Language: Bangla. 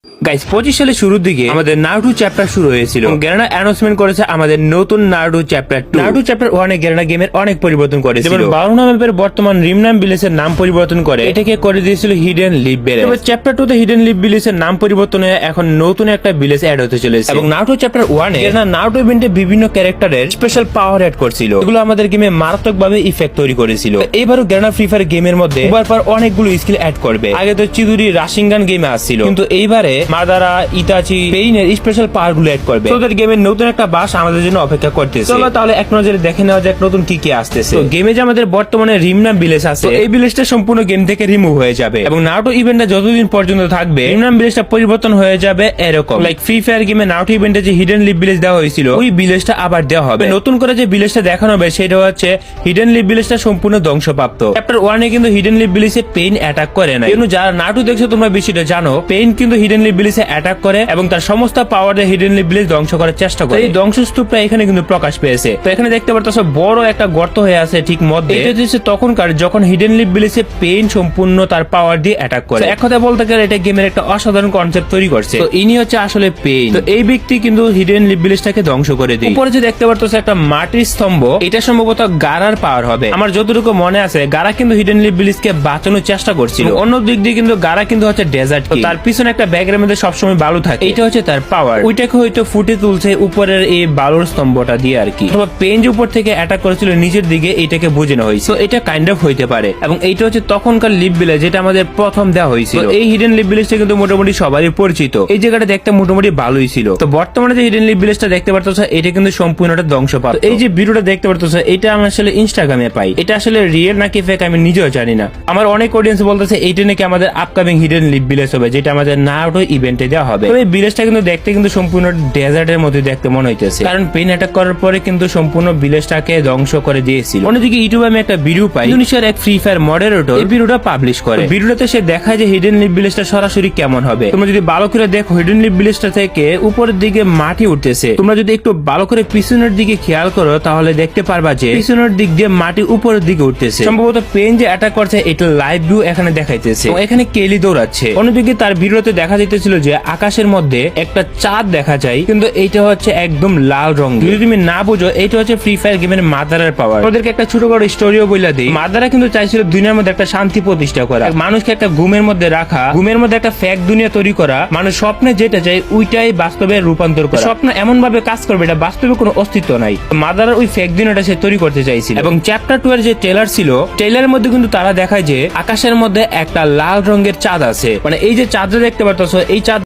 গাইস 25 সালের শুরুর দিকে আমাদের নারুটো চ্যাপ্টার শুরু হয়েছিল। গেরানা অ্যানাউন্সমেন্ট করেছে আমাদের নতুন নারুটো চ্যাপ্টার 2। নারুটো চ্যাপ্টার 1 এ গেরানা গেমের অনেক পরিবর্তন করেছিল। যেমন বারুনা ম্যাপের বর্তমান রিমনাম ভিলেজের নাম পরিবর্তন করে এটাকে করে দিয়েছিল হিডেন লিভ ভিলেজ। তবে চ্যাপ্টার 2 তে হিডেন লিভ ভিলেজের নাম পরিবর্তন হয়ে এখন নতুন একটা ভিলেজ অ্যাড হতে চলেছে। এবং নারুটো চ্যাপ্টার 1 এ গেরানা নারুটো ইভেন্টে বিভিন্ন ক্যারেক্টারের স্পেশাল পাওয়ার অ্যাড করছিল, এগুলো আমাদের গেমে মারাত্মকভাবে ইফেক্ট তৈরি করেছিল। এবারও গেরানা ফ্রি ফায়ার গেমের মধ্যে এবার পর অনেকগুলো স্কিল অ্যাড করবে। আগে তো চিদুরি রাশিঙ্গান গেমে আসছিল, কিন্তু এইবারে মাদারা ইতাচি পেইনের স্পেশাল পাওয়ার গুলো অ্যাড করবে। তোদের গেমের নতুন একটা বাস আমাদের জন্য অপেক্ষা করতেছে। চলো তাহলে এক নজরে দেখে নেওয়া যাক নতুন কি কি আসতেছে। তো গেমে যে আমাদের বর্তমানে রিমনাম ভিলেজ আছে, এই ভিলেজটা সম্পূর্ণ গেম থেকে রিমুভ হয়ে যাবে এবং নারুটো ইভেন্টটা যতদিন পর্যন্ত থাকবে রিমনাম ভিলেজটা পরিবর্তন হয়ে যাবে এরকম। লাইক ফ্রি ফায়ার গেমে নারুটো ইভেন্টে যে হিডেন লিভ ভিলেজ দেওয়া হয়েছিল, ওই ভিলেজটা আবার দেওয়া হবে। নতুন করে যে ভিলেজটা দেখানো হবে সেটা হচ্ছে হিডেন লিভ ভিলেজটা সম্পূর্ণ ধ্বংসপ্রাপ্ত। চ্যাপ্টার 1 এ কিন্তু হিডেন লিভ ভিলেজে পেইন অ্যাটাক করে না, কিন্তু যারা নারুটো দেখছো তোমরা বিষয়টা জানো, পেইন কিন্তু হিডেন লিভ ভিলেজে অ্যাটাক করে এবং তার সমস্ত পাওয়ার দিয়ে হিডেন লিভ ভিলেজ ধ্বংস করার চেষ্টা করে। এই ধ্বংসস্তূপটা এখানে কিন্তু প্রকাশ পেয়েছে। তো এখানে দেখতে পারতেছো বড় একটা গর্ত হয়ে আছে ঠিক মধ্যে। এটা হচ্ছে তখনকার যখন হিডেন লিভ ভিলেজে পেইন সম্পূর্ণ তার পাওয়ার দিয়ে অ্যাটাক করে। এক কথা বলতে গেলে এটা গেমের একটা অসাধারণ কনসেপ্ট তৈরি করছে। তো ইনি হচ্ছে আসলে পেইন। তো এই ব্যক্তি কিন্তু হিডেন লিভ ভিলেজটাকে ধ্বংস করে দেয়। উপরে যে দেখতে পারতেছো একটা মাটির স্তম্ভ, এটা সম্ভবত গারার পাওয়ার হবে। আমার যতটুকু মনে আছে গারা কিন্তু হিডেন লিভ ভিলেজকে বাঁচানোর চেষ্টা করছিল। অন্য দিক দিয়ে কিন্তু গারা কিন্তু হচ্ছে ডেজার্ট, তার পিছনে একটা ব্যাগের মধ্যে সবসময় বালু থাকে, এটা হচ্ছে তার পাওয়ার। ওইটাকে হয়তো ফুটে তুলছে উপরের এই বালুর স্তম্ভটা দিয়ে আর কি, অথবা পেঞ্জ উপর থেকে অ্যাটাক করেছিল নিচের দিকে, এইটাকে বোঝানো হয়েছে। তো এটা কাইন্ড অফ হইতে পারে। এবং এইটা হচ্ছে তখনকার লিভ ভিলেজ যেটা আমাদের প্রথম দেওয়া হয়েছিল। এই হিডেন লিভ ভিলেজটা কিন্তু মোটামুটি সবারই পরিচিত। এই জায়গাটা দেখতে মোটামুটি ভালোই ছিল। তো বর্তমানে যে হিডেন লিভ ভিলেজটা দেখতে পারতেছ, এটা কিন্তু সম্পূর্ণটা ধ্বংসপ্রাপ্ত। এই যে ভিডিওটা দেখতে পারতেছ, এটা আমি আসলে ইনস্টাগ্রামে পাই। এটা আসলে রিয়েল নাকি ফেক আমি নিজেও জানি না। আমার অনেক অডিয়েন্স বলতেছে এইটা নাকি আমাদের আপকামিং হিডেন লিভ ভিলেজ হবে, যেটা আমাদের নারুটো ইভেন্টে দেওয়া হবে। তো এই ভিলেজটা কিন্তু দেখতে কিন্তু সম্পূর্ণ ডেজার্টের মধ্যে দেখতে মনে হইতেছে, কারণ পেইন অ্যাটাক করার পরে কিন্তু সম্পূর্ণ ভিলেজটাকে ধ্বংস করে দিয়েছিল। অন্যদিকে ইউটিউবে আমি একটা ভিডিও পাই, ইন্দোনেশিয়ার এক ফ্রি ফায়ার মডারেটর এই ভিডিওটা পাবলিশ করে। ভিডিওতে সে দেখায় যে হিডেন লিভ ভিলেজটা সরাসরি কেমন হবে। তোমরা যদি ভালো করে দেখো, হিডেন লিভ ভিলেজটা থেকে উপরের দিকে মাটি উঠতেছে। তোমরা যদি একটু ভালো করে পিছনের দিকে খেয়াল করো তাহলে দেখতে পারবা যে পিছনের দিক দিয়ে মাটি উপরের দিকে উঠতেছে। সম্ভবত পেইন যে অ্যাটাক করছে এটা লাইভ ভিউ এখানে দেখাইতেছে। এখানে কেলি দৌড়াচ্ছে। অন্যদিকে তার ভিডিওতে দেখা যাইতেছিল যে আকাশের মধ্যে একটা চাঁদ দেখা যায়, কিন্তু এইটা হচ্ছে একদম লাল রং। যদি তুমি না বুঝো, এইটা হচ্ছে ফ্রি ফায়ার গেমের মাদারার পাওয়ার। ওদেরকে একটা ছোট বড় স্টোরিও বইলা দিই। মাদারা কিন্তু চাইছিল দুনিয়ার মধ্যে একটা শান্তি প্রতিষ্ঠা করা, মানুষকে একটা ঘুমের মধ্যে রাখা, ঘুমের মধ্যে একটা ফেক দুনিয়া তৈরি করা, মানুষ স্বপ্নে যেটা চাই ওইটাই বাস্তবে রূপান্তর করা। স্বপ্ন এমন ভাবে কাজ করবে এটা বাস্তবে কোনো অস্তিত্ব নাই। মাদারার ওই ফেক দুনিয়াটা সে তৈরি করতে চাইছিল। এবং চ্যাপ্টার 2 এর যে ট্রেলার ছিল, ট্রেলারের মধ্যে কিন্তু তারা দেখায় যে আকাশের মধ্যে একটা লাল রঙের চাঁদ আছে। মানে এই যে চাঁদটা দেখতে পারতেছো, এই চাঁদ